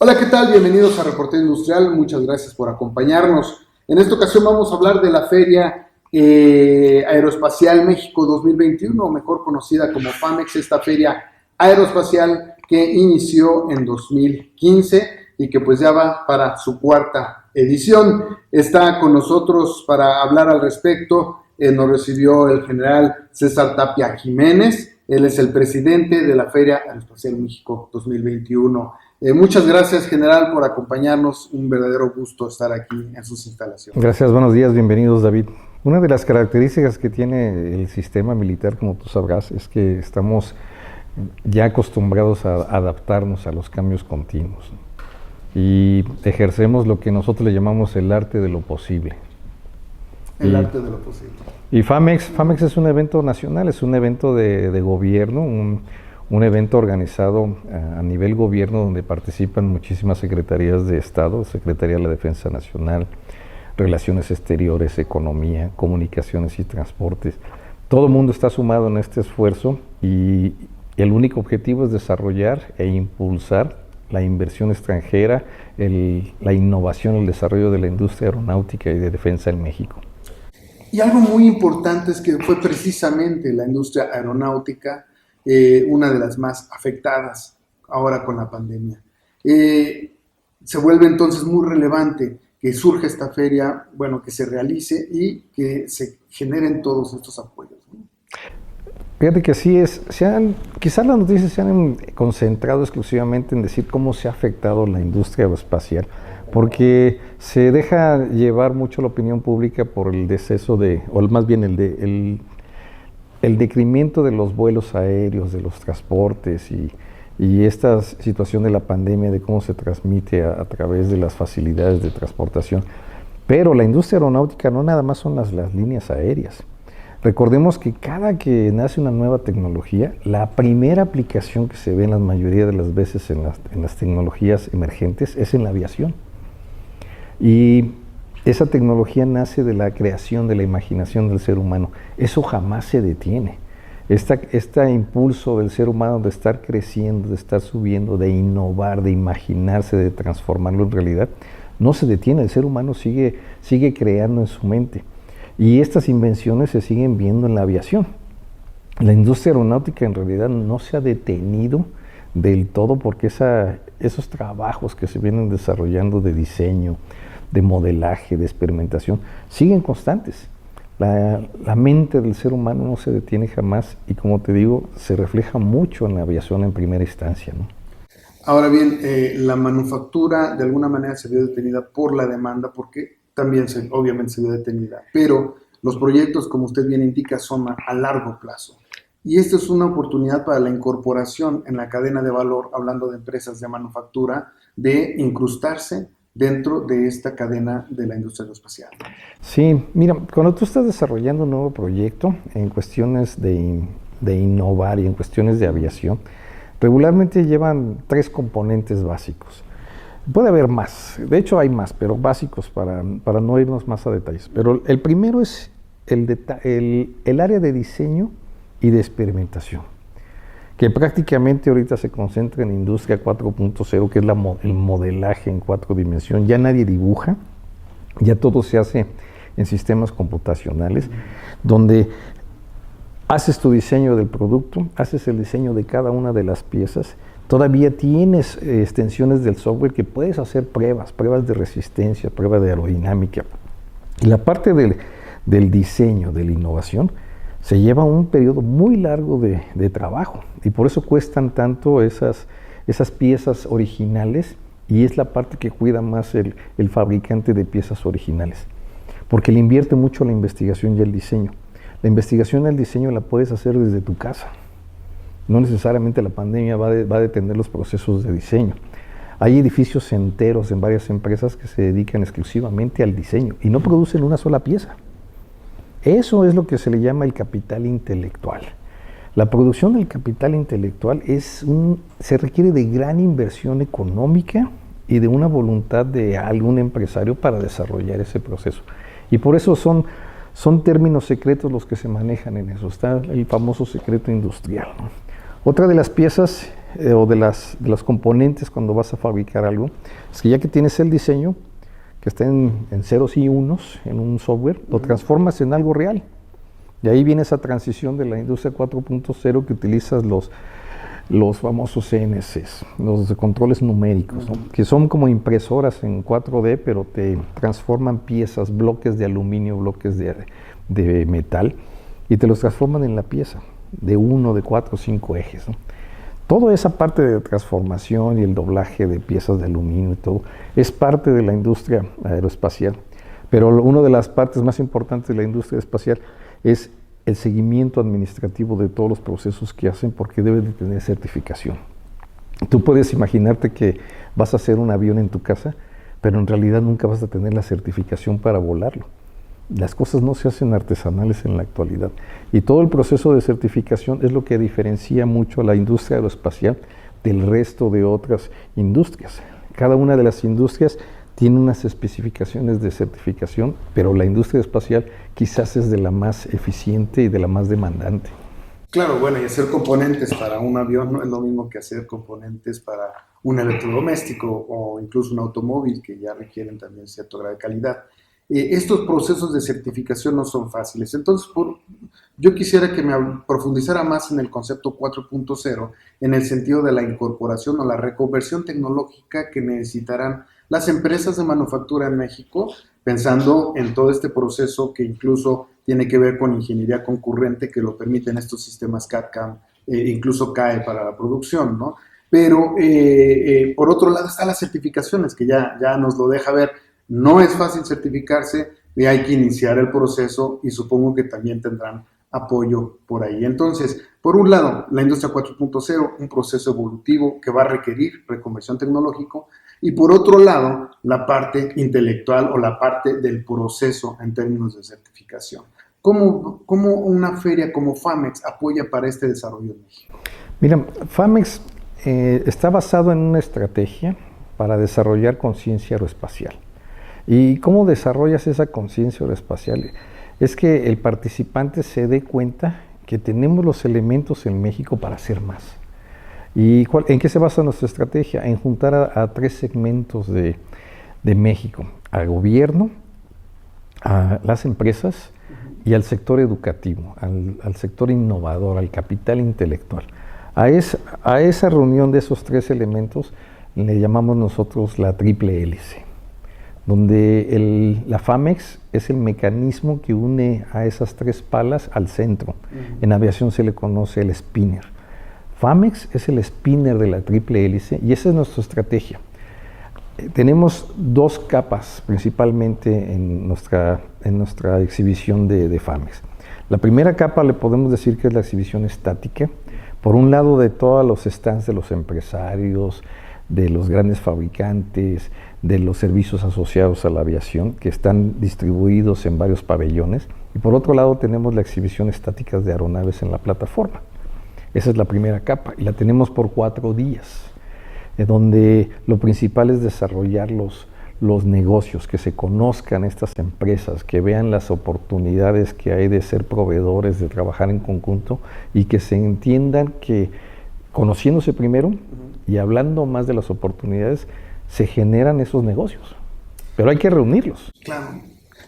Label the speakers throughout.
Speaker 1: Hola, ¿qué tal? Bienvenidos a Reportero Industrial. Muchas gracias por acompañarnos. En esta ocasión vamos a hablar de la Feria Aeroespacial México 2021, mejor conocida como FAMEX, esta feria aeroespacial que inició en 2015 y que pues ya va para su cuarta edición. Está con nosotros para hablar al respecto. Nos recibió el general César Tapia Jiménez. Él es el presidente de la Feria Aeroespacial México 2021. Muchas gracias, general, por acompañarnos. Un verdadero gusto estar aquí en sus instalaciones.
Speaker 2: Gracias, buenos días, bienvenidos, David. Una de las características que tiene el sistema militar, como tú sabrás, es que estamos ya acostumbrados a adaptarnos a los cambios continuos y ejercemos lo que nosotros le llamamos el arte de lo posible.
Speaker 1: El arte de lo posible.
Speaker 2: Y FAMEX es un evento nacional, es un evento de gobierno, un evento organizado a nivel gobierno donde participan muchísimas secretarías de Estado, Secretaría de la Defensa Nacional, Relaciones Exteriores, Economía, Comunicaciones y Transportes. Todo el mundo está sumado en este esfuerzo y el único objetivo es desarrollar e impulsar la inversión extranjera, la innovación, el desarrollo de la industria aeronáutica y de defensa en México.
Speaker 1: Y algo muy importante es que fue precisamente la industria aeronáutica una de las más afectadas ahora con la pandemia. Se vuelve entonces muy relevante que surja esta feria, bueno, que se realice y que se generen todos estos apoyos, ¿no?
Speaker 2: Fíjate que así es. Quizás las noticias se han concentrado exclusivamente en decir cómo se ha afectado la industria aeroespacial, porque se deja llevar mucho la opinión pública por el deceso o más bien el decremento de los vuelos aéreos, de los transportes y esta situación de la pandemia, de cómo se transmite a través de las facilidades de transportación. Pero la industria aeronáutica no nada más son las líneas aéreas. Recordemos que cada que nace una nueva tecnología, la primera aplicación que se ve en la mayoría de las veces en las tecnologías emergentes es en la aviación. Y esa tecnología nace de la creación, de la imaginación del ser humano. Eso jamás se detiene. Este impulso del ser humano de estar creciendo, de estar subiendo, de innovar, de imaginarse, de transformarlo en realidad, no se detiene. El ser humano sigue creando en su mente. Y estas invenciones se siguen viendo en la aviación. La industria aeronáutica en realidad no se ha detenido del todo porque esos trabajos que se vienen desarrollando de diseño, de modelaje, de experimentación, siguen constantes. La mente del ser humano no se detiene jamás y, como te digo, se refleja mucho en la aviación en primera instancia, ¿no?
Speaker 1: Ahora bien, la manufactura de alguna manera se vio detenida por la demanda, porque también obviamente se vio detenida, pero los proyectos, como usted bien indica, son a largo plazo. Y esto es una oportunidad para la incorporación en la cadena de valor, hablando de empresas de manufactura, de incrustarse dentro de esta cadena de la industria aeroespacial.
Speaker 2: Sí, mira, cuando tú estás desarrollando un nuevo proyecto en cuestiones de innovar y en cuestiones de aviación, regularmente llevan 3 componentes básicos. Puede haber más, de hecho hay más, pero básicos para no irnos más a detalles. Pero el primero es el área de diseño y de experimentación, que prácticamente ahorita se concentra en Industria 4.0, que es el modelaje en 4 dimensiones. Ya nadie dibuja, ya todo se hace en sistemas computacionales, donde haces tu diseño del producto, haces el diseño de cada una de las piezas. Todavía tienes extensiones del software que puedes hacer pruebas de resistencia, pruebas de aerodinámica. Y la parte del diseño, de la innovación, se lleva un periodo muy largo de trabajo y por eso cuestan tanto esas piezas originales, y es la parte que cuida más el fabricante de piezas originales, porque le invierte mucho la investigación y el diseño. La investigación y el diseño la puedes hacer desde tu casa. No necesariamente la pandemia va a detener los procesos de diseño. Hay edificios enteros en varias empresas que se dedican exclusivamente al diseño y no producen una sola pieza. Eso es lo que se le llama el capital intelectual. La producción del capital intelectual se requiere de gran inversión económica y de una voluntad de algún empresario para desarrollar ese proceso. Y por eso son términos secretos los que se manejan en eso. Está el famoso secreto industrial, ¿no? Otra de las piezas o de los componentes cuando vas a fabricar algo, es que ya que tienes el diseño, que está en ceros y unos, en un software, lo transformas en algo real. Y ahí viene esa transición de la industria 4.0 que utilizas los famosos CNCs, los de controles numéricos, ¿no? Que son como impresoras en 4D, pero te transforman piezas, bloques de aluminio, bloques de metal, y te los transforman en la pieza, de 1, de 4, 5 ejes, ¿no? Toda esa parte de transformación y el doblaje de piezas de aluminio y todo es parte de la industria aeroespacial. Pero una de las partes más importantes de la industria espacial es el seguimiento administrativo de todos los procesos que hacen, porque deben de tener certificación. Tú puedes imaginarte que vas a hacer un avión en tu casa, pero en realidad nunca vas a tener la certificación para volarlo. Las cosas no se hacen artesanales en la actualidad. Y todo el proceso de certificación es lo que diferencia mucho a la industria aeroespacial del resto de otras industrias. Cada una de las industrias tiene unas especificaciones de certificación, pero la industria espacial quizás es de la más eficiente y de la más demandante.
Speaker 1: Claro, bueno, y hacer componentes para un avión no es lo mismo que hacer componentes para un electrodoméstico o incluso un automóvil, que ya requieren también cierto grado de calidad. Estos procesos de certificación no son fáciles. Entonces, yo quisiera que me profundizara más en el concepto 4.0, en el sentido de la incorporación o la reconversión tecnológica que necesitarán las empresas de manufactura en México, pensando en todo este proceso que incluso tiene que ver con ingeniería concurrente, que lo permiten estos sistemas CAD/CAM, incluso CAE para la producción, ¿no? Pero por otro lado están las certificaciones, que ya nos lo deja ver. No es fácil certificarse y hay que iniciar el proceso, y supongo que también tendrán apoyo por ahí. Entonces, por un lado, la industria 4.0, un proceso evolutivo que va a requerir reconversión tecnológico, y por otro lado, la parte intelectual o la parte del proceso en términos de certificación. ¿Cómo una feria como FAMEX apoya para este desarrollo en México?
Speaker 2: Mira, FAMEX está basado en una estrategia para desarrollar conciencia aeroespacial. ¿Y cómo desarrollas esa conciencia aeroespacial? Es que el participante se dé cuenta que tenemos los elementos en México para hacer más. ¿Y en qué se basa nuestra estrategia? En juntar a tres segmentos de México: al gobierno, a las empresas y al sector educativo, al sector innovador, al capital intelectual. A esa reunión de esos tres elementos le llamamos nosotros la triple hélice, donde la FAMEX es el mecanismo que une a esas tres palas al centro. En aviación se le conoce el spinner. FAMEX es el spinner de la triple hélice, y esa es nuestra estrategia. Tenemos dos capas principalmente en nuestra exhibición de FAMEX. La primera capa le podemos decir que es la exhibición estática. Por un lado, de todos los stands de los empresarios, de los grandes fabricantes, de los servicios asociados a la aviación, que están distribuidos en varios pabellones. Y por otro lado tenemos la exhibición estática de aeronaves en la plataforma. Esa es la primera capa, y la tenemos por 4 días, donde lo principal es desarrollar los negocios, que se conozcan estas empresas, que vean las oportunidades que hay de ser proveedores, de trabajar en conjunto, y que se entiendan que conociéndose primero y hablando más de las oportunidades, se generan esos negocios. Pero hay que reunirlos.
Speaker 1: Claro.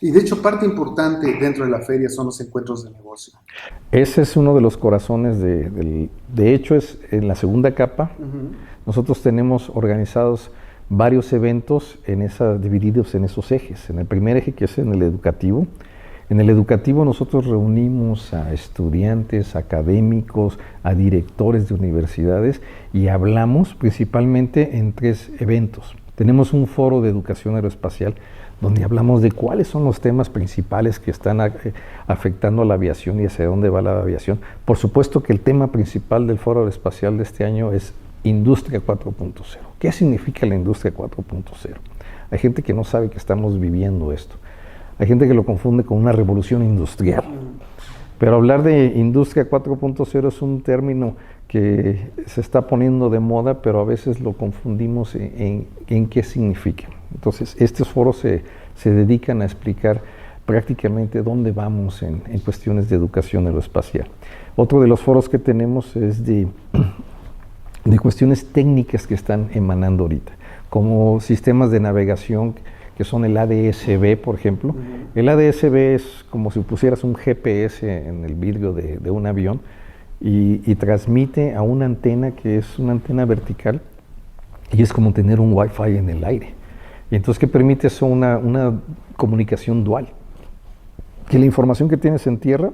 Speaker 1: Y de hecho, parte importante dentro de la feria son los encuentros de negocio.
Speaker 2: Ese es uno de los corazones de hecho, es en la segunda capa. Nosotros tenemos organizados varios eventos divididos en esos ejes. En el primer eje, que es en el educativo. En el educativo nosotros reunimos a estudiantes, académicos, a directores de universidades, y hablamos principalmente en 3 eventos. Tenemos un foro de educación aeroespacial donde hablamos de cuáles son los temas principales que están afectando a la aviación y hacia dónde va la aviación. Por supuesto que el tema principal del foro aeroespacial de este año es Industria 4.0. ¿Qué significa la Industria 4.0? Hay gente que no sabe que estamos viviendo esto. Hay gente que lo confunde con una revolución industrial. Pero hablar de Industria 4.0 es un término que se está poniendo de moda, pero a veces lo confundimos en qué significa. Entonces, estos foros se dedican a explicar prácticamente dónde vamos en cuestiones de educación aeroespacial. Otro de los foros que tenemos es de de cuestiones técnicas que están emanando ahorita, como sistemas de navegación que son el ADS-B, por ejemplo. El ADS-B es como si pusieras un GPS en el vidrio de un avión y transmite a una antena que es una antena vertical y es como tener un Wi-Fi en el aire. Y entonces, ¿qué permite eso? Una comunicación dual. Que la información que tienes en tierra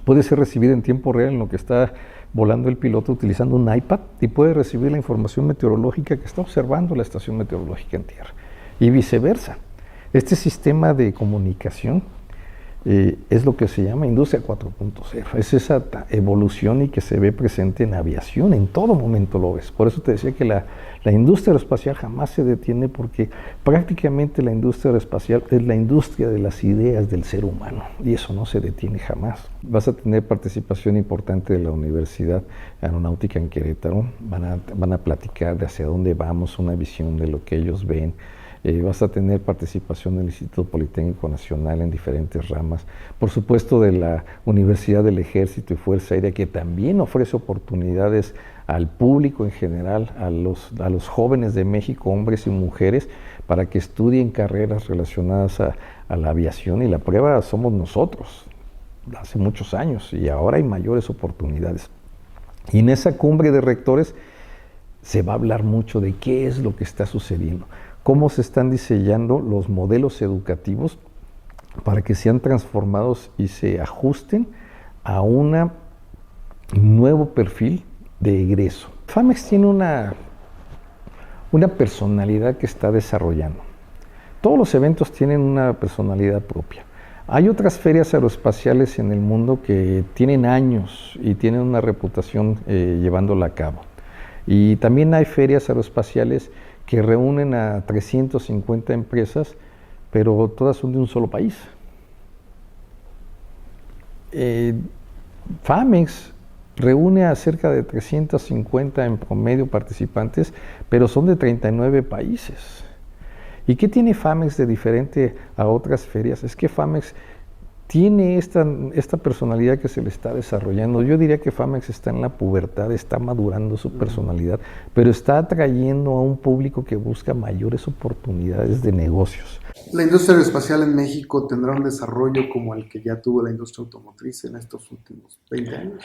Speaker 2: puede ser recibida en tiempo real en lo que está volando el piloto utilizando un iPad y puede recibir la información meteorológica que está observando la estación meteorológica en tierra. Y viceversa. Este sistema de comunicación es lo que se llama Industria 4.0. Es esa evolución y que se ve presente en aviación, en todo momento lo ves. Por eso te decía que la industria aeroespacial jamás se detiene, porque prácticamente la industria aeroespacial es la industria de las ideas del ser humano y eso no se detiene jamás. Vas a tener participación importante de la Universidad Aeronáutica en Querétaro, van a platicar de hacia dónde vamos, una visión de lo que ellos ven. Vas a tener participación del Instituto Politécnico Nacional en diferentes ramas, por supuesto de la Universidad del Ejército y Fuerza Aérea, que también ofrece oportunidades al público en general, a los jóvenes de México, hombres y mujeres, para que estudien carreras relacionadas a la aviación, y la prueba somos nosotros, hace muchos años, y ahora hay mayores oportunidades. Y en esa cumbre de rectores se va a hablar mucho de qué es lo que está sucediendo, cómo se están diseñando los modelos educativos para que sean transformados y se ajusten a un nuevo perfil de egreso. FAMEX tiene una personalidad que está desarrollando. Todos los eventos tienen una personalidad propia. Hay otras ferias aeroespaciales en el mundo que tienen años y tienen una reputación llevándola a cabo. Y también hay ferias aeroespaciales que reúnen a 350 empresas, pero todas son de un solo país. FAMEX reúne a cerca de 350 en promedio participantes, pero son de 39 países. ¿Y qué tiene FAMEX de diferente a otras ferias? Es que FAMEX tiene esta personalidad que se le está desarrollando. Yo diría que FAMEX está en la pubertad, está madurando su personalidad, pero está atrayendo a un público que busca mayores oportunidades de negocios.
Speaker 1: ¿La industria aeroespacial en México tendrá un desarrollo como el que ya tuvo la industria automotriz en estos últimos 20 años?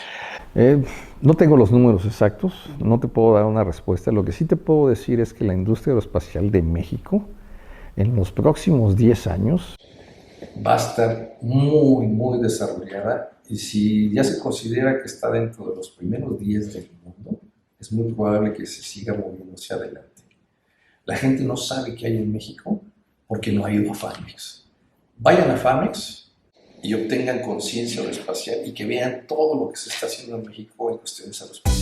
Speaker 2: No tengo los números exactos, no te puedo dar una respuesta. Lo que sí te puedo decir es que la industria aeroespacial de México en los próximos 10 años va a estar muy, muy desarrollada, y si ya se considera que está dentro de los primeros 10 del mundo, es muy probable que se siga moviendo hacia adelante. La gente no sabe qué hay en México porque no ha ido a FAMEX. Vayan a FAMEX y obtengan conciencia aeroespacial y que vean todo lo que se está haciendo en México en cuestiones aeroespaciales.